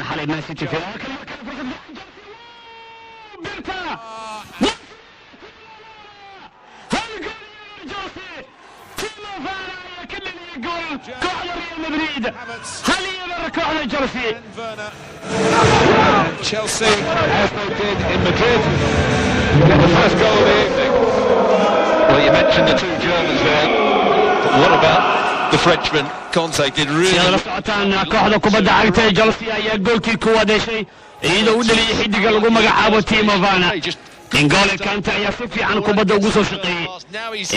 حالي مان سيتي في كوعد ريال مدريد هل يبرك على جيرسي Chelsea, as they did in Madrid, get the first goal of the evening. Well, you mentioned the two Germans there, but what about the Frenchman? Conte did really... كوحدة كوبادة عقتها جيرسي يا جولكي كوادة شيء إذا ودلي حدق لقوا مقعبو تيمو فانا إنقال كانت يا سيفي عن كوبادة وقصو شقي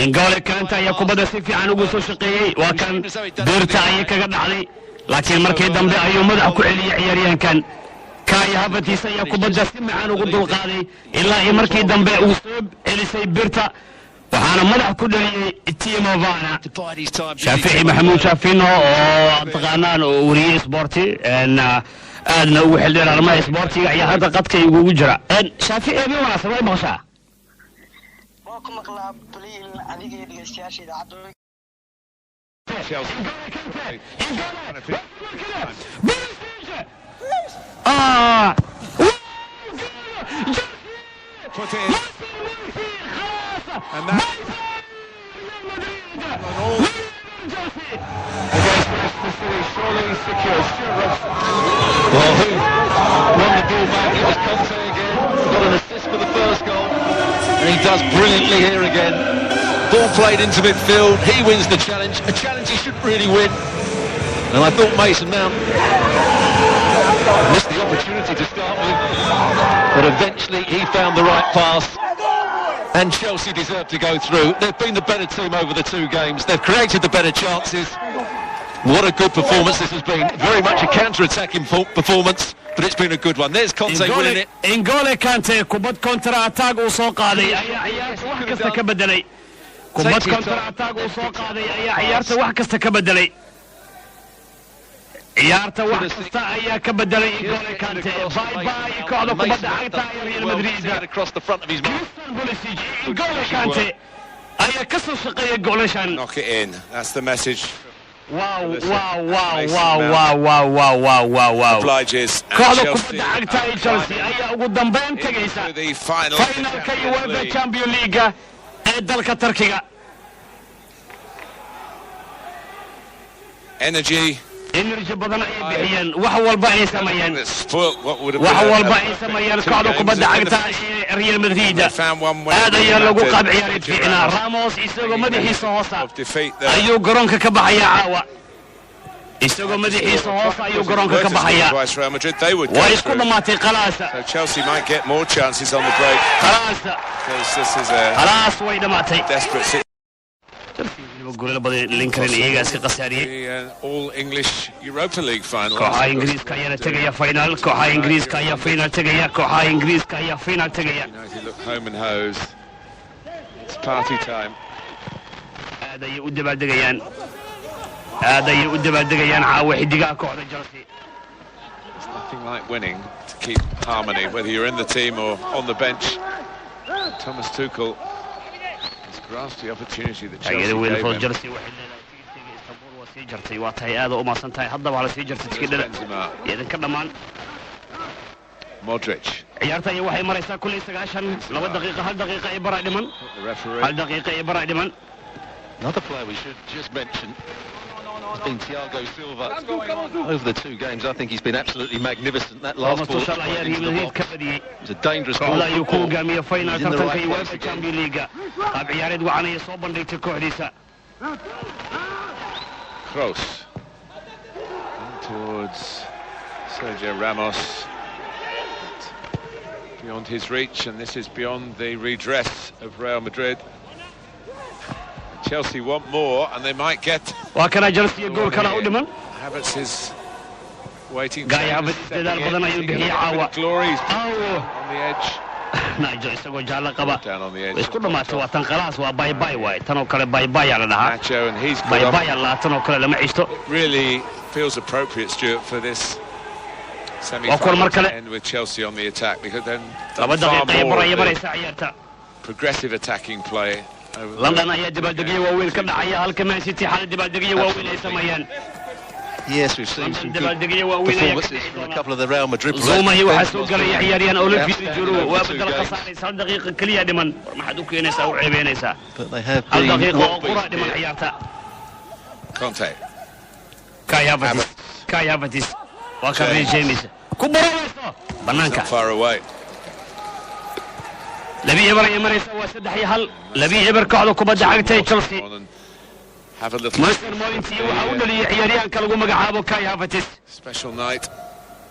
إنقال كانت يا كوبادة سيفي عن وقصو شقي وكان بيرتا يكقد علي لكن مركي دنبي أيو مدع كعلي عياريان كان كاي هافتيسا يا كوبادة سمع عن وقدو القاضي إلا مركي دنبي أوصيب إليسي بيرتا وحانا مدع كلي التيمو فانا شافعي محمود شافينو وانتقانان وري سبورتي ان أنا وحدنا على ما سبورتي يا هذا قد كي وجرا ان شافعي ابي ولا سوي مغشا واكم مقلاب بليل اديغي دغيستياشي دعدو And that against Manchester City, surely secure. Well, who won the ball back? It was Conte again. Got an assist for the first goal, and he does brilliantly here again. Ball played into midfield. He wins the challenge. A challenge he should really win. And I thought Mason Mount missed the opportunity to start with, but eventually he found the right pass. And Chelsea deserve to go through. They've been the better team over the two games. They've created the better chances. What a good performance this has been. Very much a counter-attacking performance, but it's been a good one. There's Conte winning it. N'Golo Kante kubad kontra-attack uu soo qaaday ayaa ciyaarta wax kasta ka bedelay. Kubad kontra-attack uu soo qaaday ayaa ciyaarta wax kasta ka bedelay. ciyaarta wax kasta ayaa ka bedelay N'Golo Kante. Bye bye kooxda kubadda cagta Real Madrid. Across the front of his mouth. N'Golo Kante ayaa ka soo shaqeeyay goolashan. Knock it in. That's the message. Wow. Obliges. kooxda kubadda cagta Chelsea ayaa ugu dambeyn tagaysa The final. finalka UEFA Champions League ee dalka Turkiga. Energy. badan ay bixiyeen wax walba ay sameeyeen What would have wax been walba ay sameeyeen kooxda kubadda cagta ee Real Madrid aad ayaa lagu qaab ciyaari fiicnaa Ramos isagoo madaxiisa hoosa ayuu garoonka ka baxaya caawa isagoo madaxiisa hoosa ayuu garoonka ka baxaya waa isku dhamaatay qalaasa So Chelsea might get more chances on the break. qalaasa Because this is a khalaas way dhamaatay desperate situation. goolal badan Lincoln iyaga iska qasaariyay The all-English Europa League final. kooxaha Ingiriiska ayaa tagaya final kooxaha Ingiriiska ayaa final tagaya kooxaha Ingiriiska ayaa final tagaya United look home and hosed. It's party time. aad ayay u dabaaldegayaan caawa xidigaha kooxda Chelsea There's nothing like winning to keep harmony, whether you're in the team or on the bench. Thomas Tuchel has grasped the opportunity that Chelsea taageero weyn gave oo him. Chelsea waxay leedahay tigidhka Istanbul waa sii jartay waa tahay aad u maasan tahay haddaba waa la sii jartay tigidhada Benzema, idinka dhammaan Modric, ciyaarta ay waxay maraysaa kulli 90 2 daqiiqo 1 daqiiqo ay baraa dhiman the referee. 1 daqiiqo ay baraa dhiman Another player we should just mention has been Thiago Silva. Over the two games, I think he's been absolutely magnificent. That last ball Tuchel ayaa Real Madrid ka badiyay was a dangerous ball. kooxda ayuu ku hogaamiyay final He's in the tartanka right place UEFA again. Champions League qaab ciyaareed wacan ay soo bandhigtay kooxdiisa Kroos. Towards Sergio Ramos. Beyond his reach, and this is beyond the redress of Real Madrid. Chelsea want more, and they might get. waa kana Chelsea gool kala u dhiman Havertz is waiting. Guy Havertz dadaal badan ayuu bixiyay caawa Glory Aw. on the edge. Nigel isagoo jaalla qaba Down on the edge. way isku dhamaatay waa tan khalaas waa bye bye waay tan oo kale bye bye la dhahaa Nacho, and he's bye put bye la tan oo kale lama ciisto really feels appropriate, Stuart, for this Waa kulan mar semi-final kale. to end with Chelsea on the attack, because then laba far daqiiqo ay more baraya of the maraysa ciyaarta progressive attacking play. London ayaa dabaaldegyo waaweyn ka dhacaya halka Man City xal dabaaldegyo waaweyn ay sameeyaan Yes, we've seen some good dabaaldegyo waaweyn ayaa ka performances dhici from a doona. couple of the Real Madrid Zuma iyo waxaa soo players. galaya ciyaaryahan Olivier Giroud waa Two bedel games. khasaaraysa hal daqiiqo kaliya dhiman war maxaad u keenaysaa u ceebeynaysaa But they have hal been daqiiqo oo well qura beaten dhiman here. ciyaarta Conte. Kai Havertz waa ka Reece James ku baranayso banaanka Not far away. labi eber ay maraysa waa 3-1 labi eber kooxda kubadda cagta ee Chelsea On and have a little Mason Mount iyo waxa uu dhaliyay ciyaaryahanka lagu magacaabo Kai Havertz special night.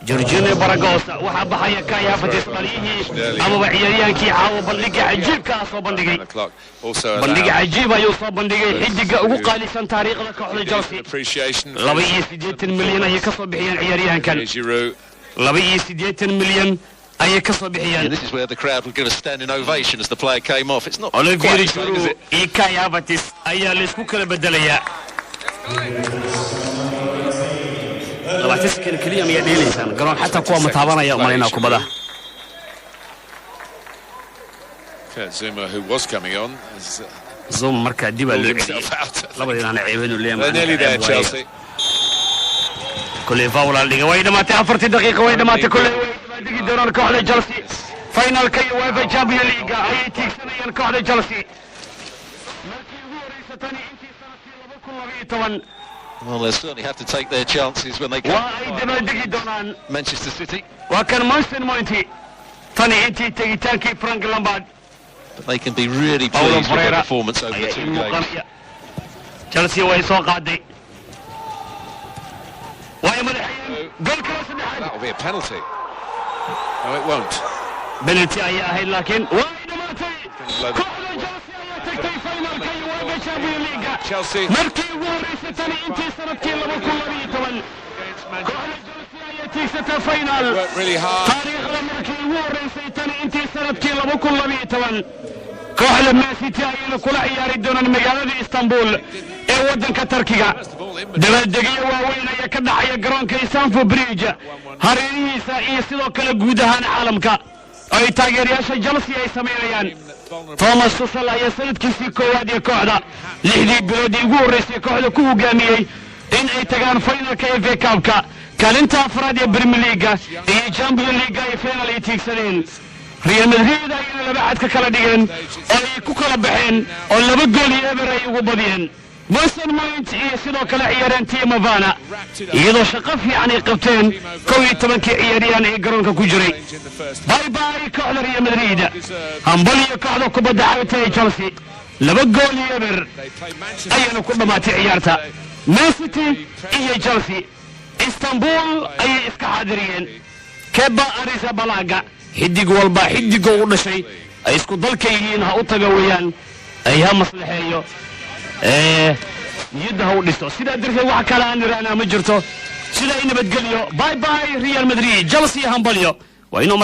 Jorginho Baragosa waxa baxaya Kai Havertz dhaliyay amaba ciyaaryahankii caawa bandhiga cajiibka ah soo bandhigay 9 o'clock. Also bandhiga allowed cajiib ayuu soo bandhigay xidiga ugu qaalisan taariikhda kooxda Chelsea appreciation for 280 milyan ayay ka soo bixiyeen ciyaaryahankan Giroud. 280 milyan ayay ka soo Yeah, bixiyeen this is where the crowd will give a standing ovation as the player came off. It's not Olivier quite the same, is Giroud it? iyo Kai Havertz ayaa la isku kala bedelayaa 20 sekan kaliya miyaa dheelaysaan garoon xataa kuwa mataabanaya umalaynaa kubada Kurt Zuma, who was coming on, has Zuma markaa dib aa pulled loo himself celiyay out. labadiinaana ceebeen u They're nearly there, Chelsea. كل فاول اللي way dhamaatay 40 daqiiqo way dhamaatay kulay way digi doonaan kooxda Chelsea finalka UEFA Champions League ay tiigsanayaan kooxda Chelsea markii ugu horeysay intii sanadkii 2012 Well, they'll certainly have to take their chances when they waa come ay dabaaldegi doonaan Manchester City. waa kan Mason Mount tani intii tegitaankii Frank Lampard But they can be really Paulo pleased with their Ferreira performance over the ayaa two ii games. muuqanaya Chelsea way soo qaaday way madaxayeen goolka saddexaad That'll be a penalty. No, it won't. penalty ayaa ahayd laakiin way dhamaatay kooxda Chelsea ayaa tagtay finalka UEFA Champions League Chelsea markii ugu horeysay tani intii sanadkii 2012 kooxda Chelsea ayaa tiigsatay final worked really hard. taariikhda markii ugu horeysay tani intii sanadkii 2012 kooxda Man City ayayna kula ciyaari doonaan magaalada Istanbul ee wadanka Turkiga dabaaldegyo waaweyn ayaa ka dhacaya garoonka Stamford Bridge hareerihiisa iyo sidoo kale guud ahaan caalamka ay taageerayaasha Chelsea ay sameeyaan Thomas Tuchel ayaa sanadkiisii koowaad ee kooxda 6 bilood ugu horeysay kooxda ku hogaamiyay in ay tagaan finalka FA Cup-ka kaalinta afraad ee Premier League iyo Champions League ay final ay tiigsadeen Real Madrid ayay laba cad ka kala dhigeen oo ay ku kala baxeen oo 2 gool iyo eber ay ugu badiyeen Mason Mount iyo sidoo kale ciyaaraan Timo Werner iyadoo shaqo fiican ay qabteen 12 ciyaaryahan ee garoonka ku jiray bye bye kooxda Real Madrid hambal iyo kooxda kubadda cagta ee Chelsea 2 gool iyo eber ayayna ku dhamaatay ciyaarta Man City iyo Chelsea Istanbul ayay iska xaadiriyeen Keba Arrizabalaga xidig walba xidiga u dhashay ay isku dalka yihiin ha u taga weeyaan ay ha maslaxeeyo niyadda ha u dhisto sidaa darteed wax kale aan iraana ma jirto sida ay nabadgelyo bye bye Real Madrid Chelsea hambalyo waa inuu